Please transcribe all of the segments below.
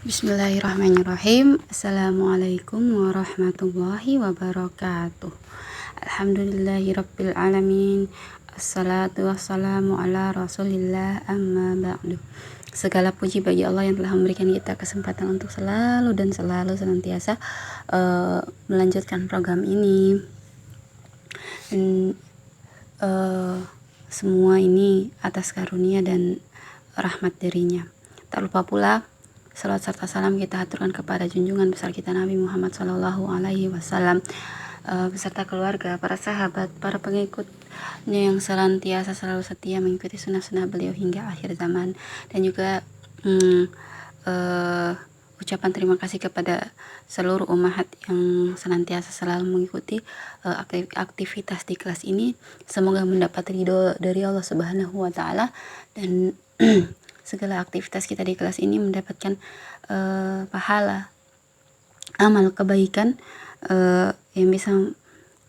Bismillahirrahmanirrahim. Assalamualaikum warahmatullahi wabarakatuh. Alhamdulillahirabbil alamin. Assalatu wassalamu ala Rasulillah amma ba'du. Segala puji bagi Allah yang telah memberikan kita kesempatan untuk selalu senantiasa melanjutkan program ini. Dan semua ini atas karunia dan rahmat darinya. Tak lupa pula salawat serta salam kita aturkan kepada junjungan besar kita Nabi Muhammad Sallallahu Alaihi Wasallam beserta keluarga, para sahabat, para pengikutnya yang senantiasa selalu setia mengikuti sunnah-sunnah beliau hingga akhir zaman. Dan juga ucapan terima kasih kepada seluruh umat yang senantiasa selalu mengikuti aktivitas di kelas ini. Semoga mendapat ridho dari Allah Subhanahu wa Ta'ala, dan segala aktivitas kita di kelas ini mendapatkan pahala amal kebaikan yang bisa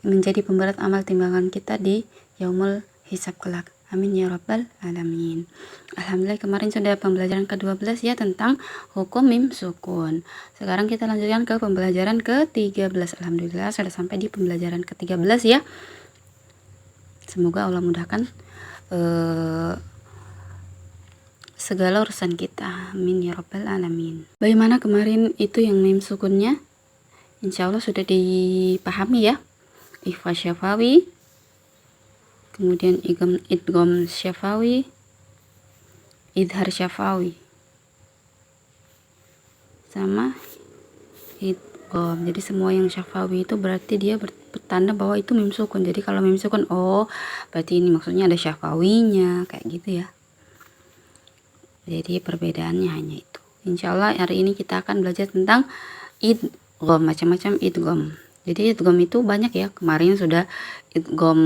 menjadi pemberat amal timbangan kita di yaumul hisab kelak. Amin ya rabbal alamin. Alhamdulillah, kemarin sudah pembelajaran ke-12 ya tentang hukum mim sukun. Sekarang kita lanjutkan ke pembelajaran ke-13. Alhamdulillah sudah sampai di pembelajaran ke-13 ya. Semoga Allah mudahkan segala urusan kita. Amin ya rabbal alamin. Bagaimana kemarin itu yang mim sukunnya? Insya Allah sudah dipahami ya. Ikhfa syafawi, kemudian idgham syafawi, idhar syafawi, sama idgham. Jadi semua yang syafawi itu berarti dia bertanda bahwa itu mim sukun. Jadi kalau mim sukun, oh berarti ini maksudnya ada syafawinya, kayak gitu ya. Jadi perbedaannya hanya itu. Insya Allah hari ini kita akan belajar tentang idgham, macam-macam idgham. Jadi idgham itu banyak ya. Kemarin sudah idgham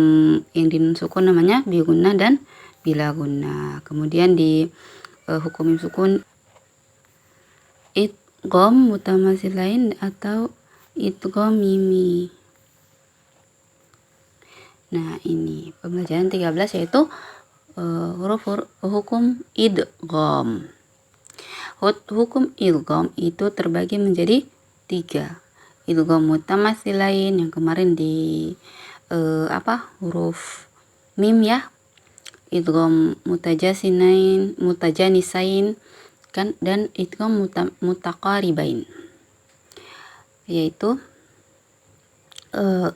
yang dinun sukun namanya bi gunnah dan bila gunnah. Kemudian di hukum sukun idgham mutamatsilain atau idgham mimi. Nah, ini pembelajaran 13 yaitu huruf hukum idgham. Hukum idgham itu terbagi menjadi 3. Idgham mutamatsilain yang kemarin di huruf mim ya. Idgham mutajanisain kan, dan idgham mutaqaribain. Yaitu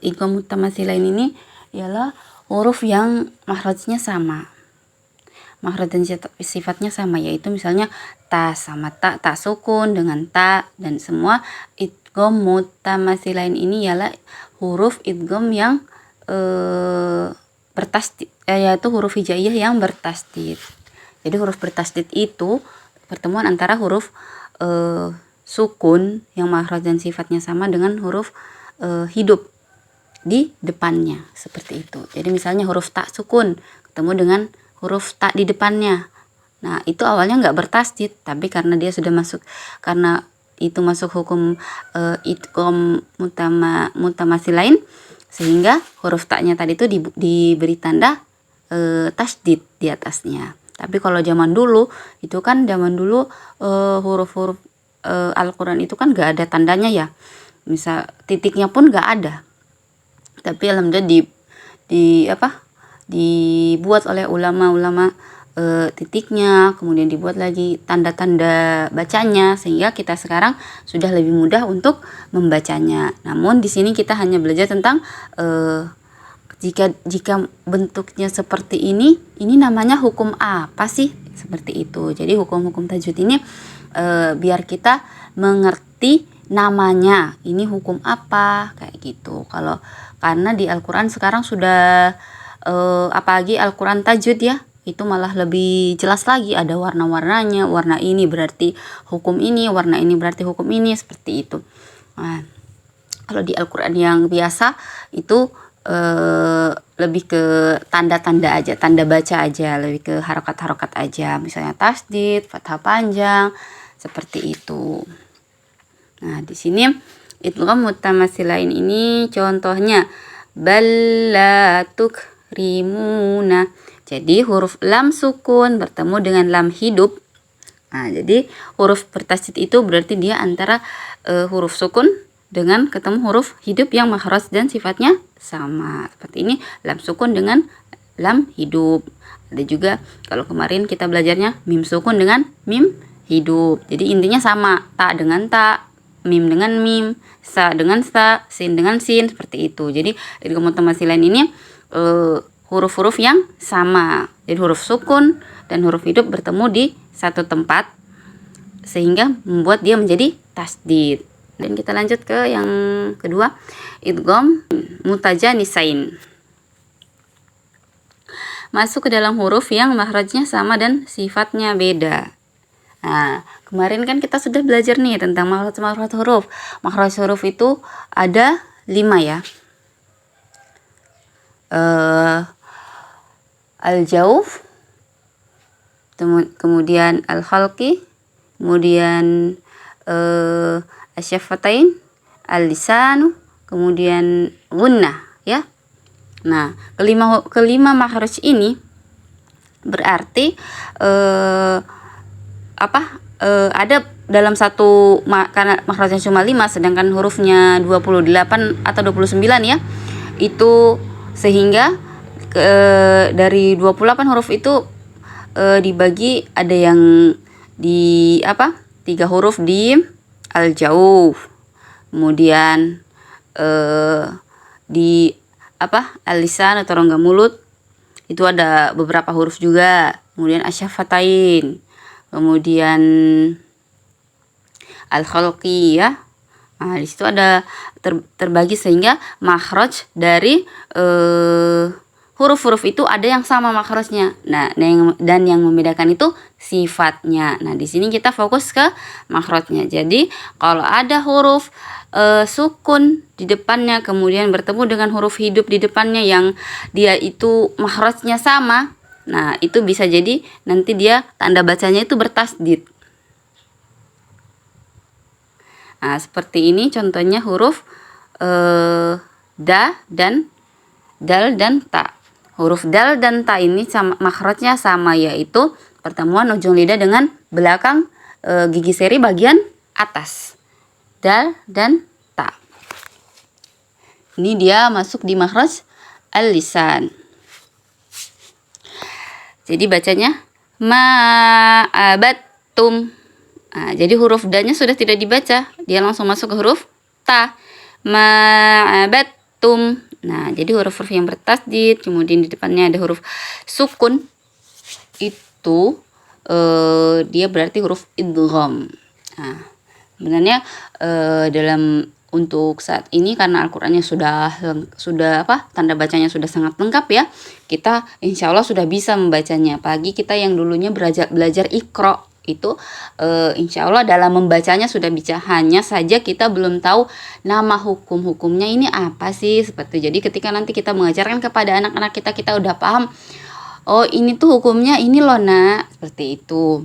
idgham mutamatsilain ini ialah huruf yang makhrajnya sama. Makhraj dan sifatnya sama, yaitu misalnya ta sama ta, tak sukun dengan ta, dan semua idgham mutamatsilain ini ialah huruf idgham yang bertasdid, yaitu huruf hijaiyah yang bertasdid. Jadi huruf bertasdid itu pertemuan antara huruf sukun yang makhraj dan sifatnya sama dengan huruf hidup di depannya, seperti itu. Jadi misalnya huruf ta sukun ketemu dengan huruf ta di depannya. Nah, itu awalnya nggak bertasdid, tapi karena dia sudah masuk, karena itu masuk hukum idgham mutamatsilain, sehingga huruf ta-nya tadi itu diberi tanda tasdid di atasnya. Tapi kalau zaman dulu huruf-huruf Al-Qur'an itu kan nggak ada tandanya ya. Misal titiknya pun nggak ada. Tapi alhamdulillah dibuat oleh ulama-ulama titiknya, kemudian dibuat lagi tanda-tanda bacanya, sehingga kita sekarang sudah lebih mudah untuk membacanya. Namun di sini kita hanya belajar tentang jika bentuknya seperti ini namanya hukum apa sih, seperti itu. Jadi hukum-hukum tajwid ini biar kita mengerti namanya, ini hukum apa, kayak gitu. Karena di Al-Qur'an sekarang sudah apalagi Al-Qur'an tajwid ya, itu malah lebih jelas lagi, ada warna-warnanya, warna ini berarti hukum ini, warna ini berarti hukum ini, seperti itu. Nah, kalau di Al-Qur'an yang biasa itu lebih ke tanda-tanda aja, tanda baca aja, lebih ke harokat-harokat aja, misalnya tasdid, fathah panjang, seperti itu. Nah, di sini idgham mutamatsilain ini contohnya balla tukrimuna. Jadi huruf lam sukun bertemu dengan lam hidup Nah, jadi huruf bertasydid itu berarti dia antara huruf sukun dengan ketemu huruf hidup yang makhraj dan sifatnya sama. Seperti ini lam sukun dengan lam hidup. Ada juga kalau kemarin kita belajarnya mim sukun dengan mim hidup. Jadi intinya sama, ta dengan ta, mim dengan mim, sa dengan sa, sin dengan sin, seperti itu. Jadi idgham mutamathilain ini huruf-huruf yang sama. Jadi huruf sukun dan huruf hidup bertemu di satu tempat sehingga membuat dia menjadi tasdid. Dan kita lanjut ke yang kedua, idgham mutajanisain. Masuk ke dalam huruf yang makhrajnya sama dan sifatnya beda. Nah, kemarin kan kita sudah belajar nih tentang makhraj huruf. Makhraj huruf itu ada 5 ya. Al-jauf, kemudian al-khalqi, kemudian asyafatain, al-lisanu, kemudian gunnah ya. Nah, kelima makhraj ini berarti ada dalam satu karena makhrajnya cuma 5 sedangkan hurufnya 28 atau 29 ya. Itu sehingga dari 28 huruf itu dibagi, ada yang di 3 huruf di al-jauf. Kemudian di al-lisan atau rongga mulut itu ada beberapa huruf juga. Kemudian asyafatain, kemudian al-khalqi ya. Nah, di situ ada terbagi sehingga makhraj dari huruf-huruf itu ada yang sama makhrajnya. Nah, dan yang membedakan itu sifatnya. Nah, di sini kita fokus ke makhrajnya. Jadi, kalau ada huruf sukun di depannya kemudian bertemu dengan huruf hidup di depannya yang dia itu makhrajnya sama, nah itu bisa jadi nanti dia tanda bacanya itu bertasydid. Nah, seperti ini contohnya huruf da dan dal dan ta. Huruf dal dan ta ini sama, makhrajnya sama, yaitu pertemuan ujung lidah dengan belakang gigi seri bagian atas. Dal dan ta. Ini dia masuk di makhraj al-lisan. Jadi bacanya ma'abattum. Nah, jadi huruf da-nya sudah tidak dibaca, dia langsung masuk ke huruf ta. Ma'abattum. Nah, jadi huruf-huruf yang bertasydid, kemudian di depannya ada huruf sukun, itu dia berarti huruf idgham. Nah, sebenarnya dalam untuk saat ini karena Al-Qur'annya sudah tanda bacanya sudah sangat lengkap ya, kita insya Allah sudah bisa membacanya. Apalagi kita yang dulunya belajar Iqra itu insya Allah dalam membacanya sudah bisa, hanya saja kita belum tahu nama hukum-hukumnya ini apa sih, seperti itu. Jadi ketika nanti kita mengajarkan kepada anak-anak kita udah paham, oh ini tuh hukumnya ini loh nak, seperti itu.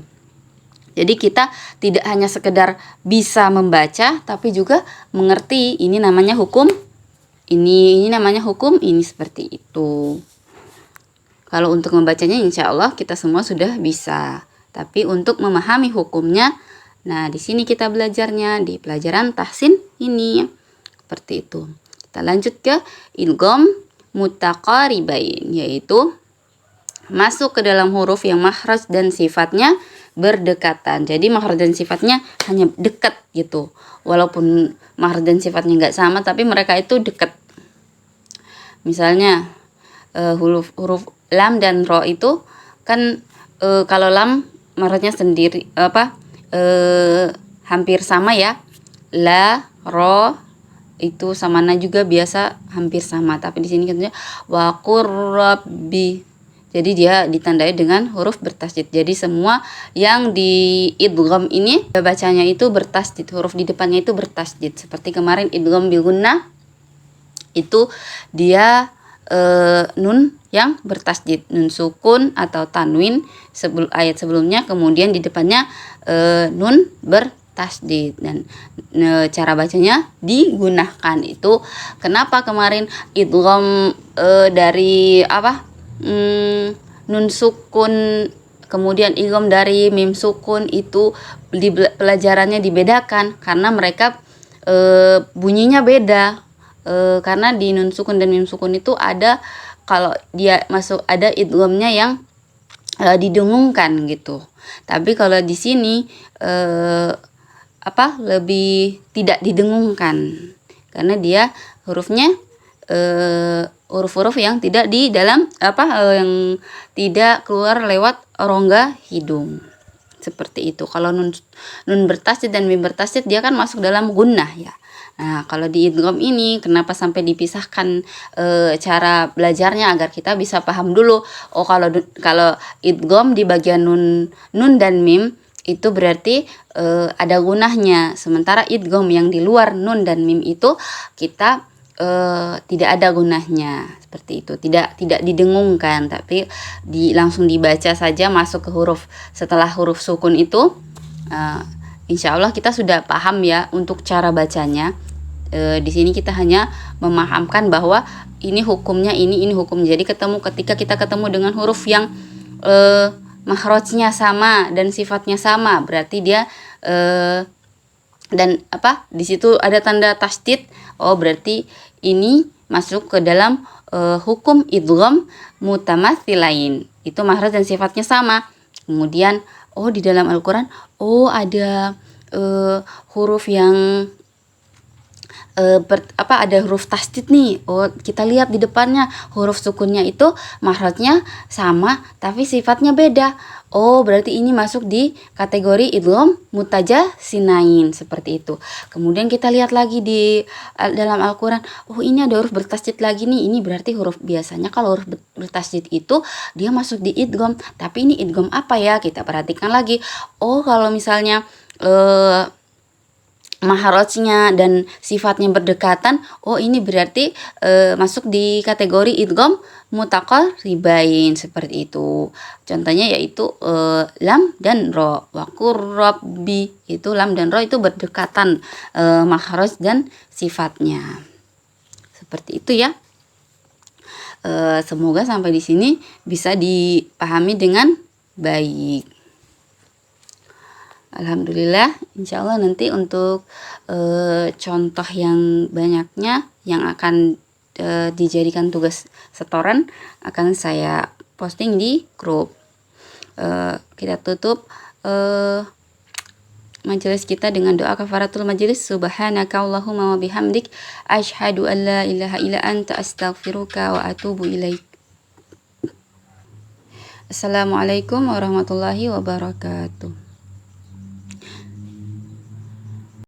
Jadi kita tidak hanya sekedar bisa membaca, tapi juga mengerti ini namanya hukum, ini namanya hukum, ini seperti itu. Kalau untuk membacanya insya Allah kita semua sudah bisa. Tapi untuk memahami hukumnya, nah di sini kita belajarnya di pelajaran tahsin ini. Seperti itu. Kita lanjut ke idgham mutaqaribain, yaitu masuk ke dalam huruf yang makhraj dan sifatnya berdekatan. Jadi makhraj dan sifatnya hanya dekat gitu. Walaupun makhraj dan sifatnya nggak sama, tapi mereka itu dekat. Misalnya huruf lam dan ro itu kan kalau lam makhrajnya sendiri hampir sama ya. La, ro itu sama na juga biasa hampir sama, tapi di sini katanya wa qur rabbi. Jadi dia ditandai dengan huruf bertasydid. Jadi semua yang di idgham ini bacanya itu bertasydid, huruf di depannya itu bertasydid. Seperti kemarin idgham bil gunnah itu dia nun yang bertasydid, nun sukun atau tanwin ayat sebelumnya, kemudian di depannya nun bertasydid, dan cara bacanya digunakan itu. Kenapa kemarin idgham dari nun sukun kemudian idgham dari mim sukun itu pelajarannya dibedakan karena mereka bunyinya beda. Karena di nun sukun dan mim sukun itu ada, kalau dia masuk ada idghamnya yang didengungkan gitu. Tapi kalau di sini lebih tidak didengungkan karena dia hurufnya huruf-huruf yang tidak di dalam yang tidak keluar lewat rongga hidung. Seperti itu. Kalau nun bertasydid dan mim bertasydid dia kan masuk dalam gunnah ya. Nah, kalau di idgham ini kenapa sampai dipisahkan cara belajarnya agar kita bisa paham dulu. Oh, kalau idgham di bagian nun dan mim itu berarti ada gunahnya. Sementara idgham yang di luar nun dan mim itu kita tidak ada gunahnya. Seperti itu. Tidak didengungkan, tapi langsung dibaca saja masuk ke huruf. Setelah huruf sukun itu insya Allah kita sudah paham ya untuk cara bacanya. Di sini kita hanya memahamkan bahwa ini hukumnya ini hukumnya. Jadi ketika kita ketemu dengan huruf yang makhrajnya sama dan sifatnya sama, berarti dia di situ ada tanda tasydid. Oh, berarti ini masuk ke dalam hukum idgham mutamatsilain. Itu makhraj dan sifatnya sama. Kemudian di dalam Al-Qur'an ada huruf yang ada huruf tasydid nih. Kita lihat di depannya huruf sukunnya itu makhrajnya sama tapi sifatnya beda. Berarti ini masuk di kategori idgham mutajasinain, seperti itu. Kemudian kita lihat lagi di dalam Al-Qur'an, ini ada huruf bertasydid lagi nih. Ini berarti huruf, biasanya kalau huruf bertasydid itu dia masuk di idgham, tapi ini idgham apa ya? Kita perhatikan lagi. Kalau misalnya makhrajnya dan sifatnya berdekatan, ini berarti masuk di kategori idgham mutaqarribain, seperti itu. Contohnya yaitu lam dan ro. Wa qur rabbi, itu lam dan ro itu berdekatan makhraj dan sifatnya. Seperti itu ya. Semoga sampai di sini bisa dipahami dengan baik. Alhamdulillah, insya Allah nanti untuk contoh yang banyaknya yang akan dijadikan tugas setoran akan saya posting di grup. Kita tutup majelis kita dengan doa kafaratul majelis. Subhanaka Allahumma wa bihamdik asyhadu an la ilaha illa anta astaghfiruka wa atubu ilaik. Assalamualaikum warahmatullahi wabarakatuh.